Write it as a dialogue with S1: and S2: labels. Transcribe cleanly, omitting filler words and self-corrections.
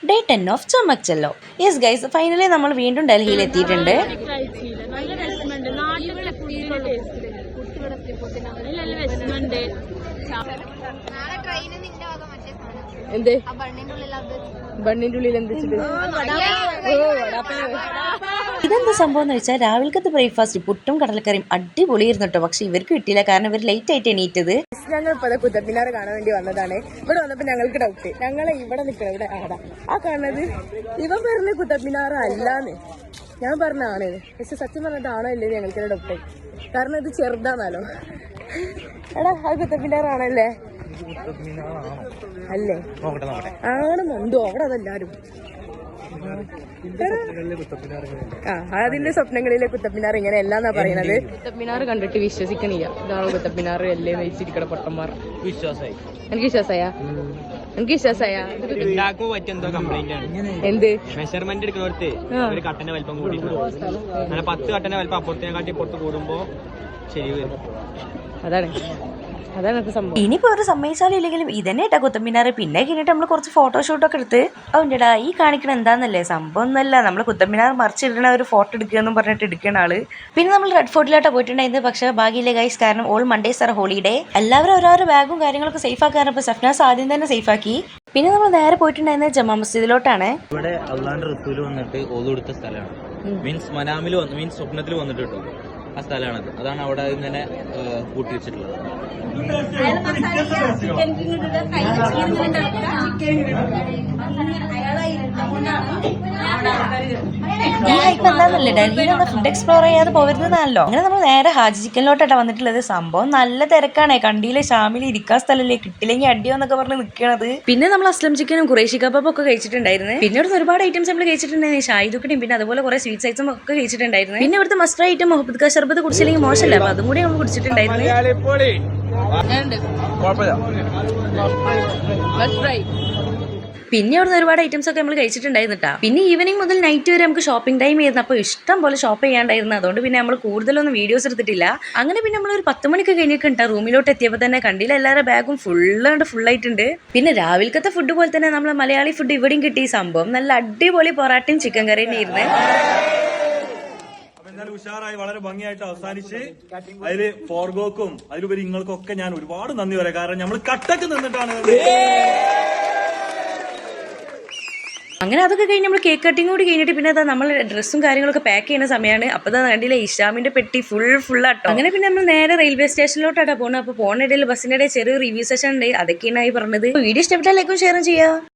S1: Day 10 of ചമക്ചല്ലോ. Yes guys, finally നമ്മൾ വീണ്ടും ഡൽഹിയിൽ എത്തിയിട്ടുണ്ട്.
S2: എന്തേ ബണ്ണിന്റെ ഉള്ളിൽ എന്താ
S1: ഇതെന്താ സംഭവം എന്ന് വെച്ചാൽ രാവിലത്തെ ബ്രേക്ക്ഫാസ്റ്റ് പുട്ടും കടലക്കറിയും അടിപൊളിയായിരുന്നു കേട്ടോ. പക്ഷെ ഇവർക്ക് കിട്ടിയില്ല, കാരണം ഇവർ ലേറ്റ് ആയിട്ട് എണീറ്റത്.
S2: ഞങ്ങൾ ഇപ്പൊ കുത്തബ്മിനാർ കാണാൻ വേണ്ടി വന്നതാണ്. ഇവിടെ വന്നപ്പോ ഞങ്ങൾക്ക് ഡൗട്ട്, ഞങ്ങളെ ഇവിടെ നിൽക്കണം, ഇവിടെ ആടാ ആ കാണുന്നത് ഇവൻ പറഞ്ഞ കുത്തബ്മിനാർ അല്ലാന്ന് ഞാൻ പറഞ്ഞാണ്. പക്ഷെ സത്യം പറഞ്ഞതാണോ ഇല്ലേ ഞങ്ങൾക്ക് ഡൗട്ട്, കാരണം ഇത് ചെറുതാണല്ലോ. എടാ ആ കുത്തബ്മിനാർ ആണല്ലേ? അല്ലേ ആണെന്നുണ്ടോ അവിടെ? അതെല്ലാരും അതിന്റെ സ്വപ്നങ്ങളിലെ കുത്തബ്മിനാർ ഇങ്ങനെ അല്ലാന്നാ പറയുന്നത്. കുത്തബ്മിനാർ കണ്ടിട്ട് വിശ്വസിക്കണില്ല. ഇതാണ് കുത്തബ്മിനാർ അല്ലേ നയിച്ചിരിക്കണ പൊട്ടന്മാർ. വിശ്വാസായി? എനിക്ക് വിശ്വാസായ? എനിക്ക് വിശ്വാസായ? എന്ത്
S3: മെഷർമെന്റ് എടുക്കുന്നവർക്ക് ഒരു കട്ടന്റെ വലിപ്പം കൂടി 10 കട്ടന്റെ വലിപ്പം അപ്പുറത്തിനെക്കാട്ടി പുറത്ത് കൂടുമ്പോ ശരി വരും.
S2: അതാണ് സംഭവം.
S1: ഇനിയിപ്പോ ഒരു സമ്മതിച്ചാലും ഇല്ലെങ്കിലും ഇതന്നെ ഇട്ടാ കുത്തബ്മിനാർ. പിന്നെ കഴിഞ്ഞിട്ട് നമ്മൾ കുറച്ച് ഫോട്ടോഷൂട്ടൊക്കെ എടുത്ത് അവൻ്റെടാ ഈ കാണിക്കണ എന്താന്നല്ലേ, സംഭവം ഒന്നുമല്ല, നമ്മൾ കുത്തബ്മിനാർ മറിച്ചിടണ ഒരു ഫോട്ടോ എടുക്കുകയെന്നും പറഞ്ഞിട്ട് എടുക്കുന്ന ആള്. പിന്നെ നമ്മൾ റെഡ് ഫോർട്ടിലോട്ടാ പോയിട്ടുണ്ടായിരുന്നു. പക്ഷേ ഭാഗ്യമില്ല ഗൈസ്, കാരണം ഓൾ മൺഡേസ് ആർ ഹോളിഡേ. എല്ലാവരും ഓരോരോ ബാഗും കാര്യങ്ങളൊക്കെ സേഫ് ആക്കാറ്. ഇപ്പൊ സഫ്നാസ് ആദ്യം തന്നെ സേഫ് ആക്കി. പിന്നെ നമ്മൾ നേരെ പോയിട്ടുണ്ടായിരുന്നത് ജമാ മസ്ജിദിലോട്ടാണ്.
S4: ഇവിടെ അള്ളാന്റെ ഋതുവിൽ വന്നിട്ട് ഓതു കൊടുത്ത സ്ഥലമാണ്. മീൻസ് മനാമിൽ വന്ന് മീൻസ് സ്വപ്നത്തിൽ വന്നിട്ട് കിട്ടും ആ സ്ഥലമാണത്. അതാണ് അവിടെ ഇങ്ങനെ കൂട്ടി വെച്ചിട്ടുള്ളത്.
S1: ഈ ഹൈപ്പ് എന്താന്നല്ലേ, ഡൽഹിയിൽ ഒന്ന് ഫുഡ് എക്സ്പ്ലോർ ചെയ്യാതെ പോരുന്നതാണല്ലോ. അങ്ങനെ നമ്മൾ നേരെ ഹാജി ചിക്കനിലോട്ടാണ് വന്നിട്ടുള്ളത്. സംഭവം നല്ല തിരക്കാണ്. കണ്ടിയിലെ ഷാമിൽ ഇരിക്കാൻ സ്ഥലല്ലേ, കിട്ടില്ലെങ്കിൽ അടിയോന്നൊക്കെ പറഞ്ഞ് നിൽക്കണത്. പിന്നെ നമ്മൾ അസ്ലം ചിക്കനും ഖുറേഷി കബാബും ഒക്കെ കഴിച്ചിട്ടുണ്ടായിരുന്നു. പിന്നെ ഇവിടുത്തെ ഒരുപാട് ഐറ്റംസ് നമ്മൾ കഴിച്ചിട്ടുണ്ടായിരുന്നു. ഷാഹിദുക്കടിയും പിന്നെ അതുപോലെ കുറെ സ്വീറ്റ്സ് ഐറ്റം ഒക്കെ കഴിച്ചിട്ടുണ്ടായിരുന്നു. പിന്നെ ഇവിടുത്തെ മസ്റ്റർ ഐറ്റം മുഹബത്ത് കാ ഷർബത്ത് കുടിച്ചില്ലെങ്കിൽ മോശമല്ല, അപ്പൊ അതും കൂടി നമ്മൾ കുടിച്ചിട്ടുണ്ടായിരുന്നു. പിന്നെ അവിടുന്ന് ഒരുപാട് ഐറ്റംസ് ഒക്കെ നമ്മൾ കഴിച്ചിട്ടുണ്ടായിരുന്നു കേട്ടോ. പിന്നെ ഈവനിങ് മുതൽ നൈറ്റ് വരെ നമുക്ക് ഷോപ്പിംഗ് ടൈം ആയിരുന്നു. അപ്പോൾ ഇഷ്ടം പോലെ ഷോപ്പ് ചെയ്യാണ്ടായിരുന്നു. അതുകൊണ്ട് പിന്നെ നമ്മൾ കൂടുതലൊന്നും വീഡിയോസ് എടുത്തിട്ടില്ല. അങ്ങനെ പിന്നെ നമ്മൾ ഒരു 10 മണിക്ക് കഴിഞ്ഞിട്ട് റൂമിലോട്ട് എത്തിയപ്പോൾ തന്നെ കണ്ടില്ല എല്ലാവരുടെ ബാഗും ഫുള്ളായിട്ടുണ്ട്. പിന്നെ രാവിലത്തെ ഫുഡ് പോലെ തന്നെ നമ്മൾ മലയാളി ഫുഡ് ഇവിടെയും കിട്ടി. സംഭവം നല്ല അടിപൊളി പൊറാട്ടയും ചിക്കൻ കറിയും ആയിരുന്നു.
S5: ഉഷാറായി വളരെ ഭംഗിയായിട്ട് അവസാനിച്ച് അതില് ഫോർഗോക്കും അതിലുപരി നിങ്ങൾക്കൊക്കെ ഞാൻ ഒരുപാട് നന്ദി പറയാം. കാരണം നമ്മൾ കട്ടക്ക് നിന്നിട്ടാണ്.
S1: അങ്ങനെ അതൊക്കെ കഴിഞ്ഞ് നമ്മൾ കേക്ക് കട്ടിങ് കൂടി കഴിഞ്ഞിട്ട് പിന്നെ അതാ നമ്മൾ ഡ്രസ്സും കാര്യങ്ങളൊക്കെ പാക്ക് ചെയ്യുന്ന സമയമാണ്. അപ്പോൾ അതാ കണ്ടില്ലേ ഇഷാമിന്റെ പെട്ടി ഫുള്ളാട്ടോ. അങ്ങനെ പിന്നെ നമ്മൾ നേരെ റെയിൽവേ സ്റ്റേഷനിലോട്ടാണ് പോകുന്നത്. അപ്പോൾ പോണിടയിൽ ബസ്സിനിടെ ചെറിയ റിവ്യൂ സെഷൻ ഉണ്ട്. അതൊക്കെയാണ് പറഞ്ഞത്. വീഡിയോ ഇഷ്ടപ്പെട്ടാൽ ലൈക്കും ഷെയറും ചെയ്യാം.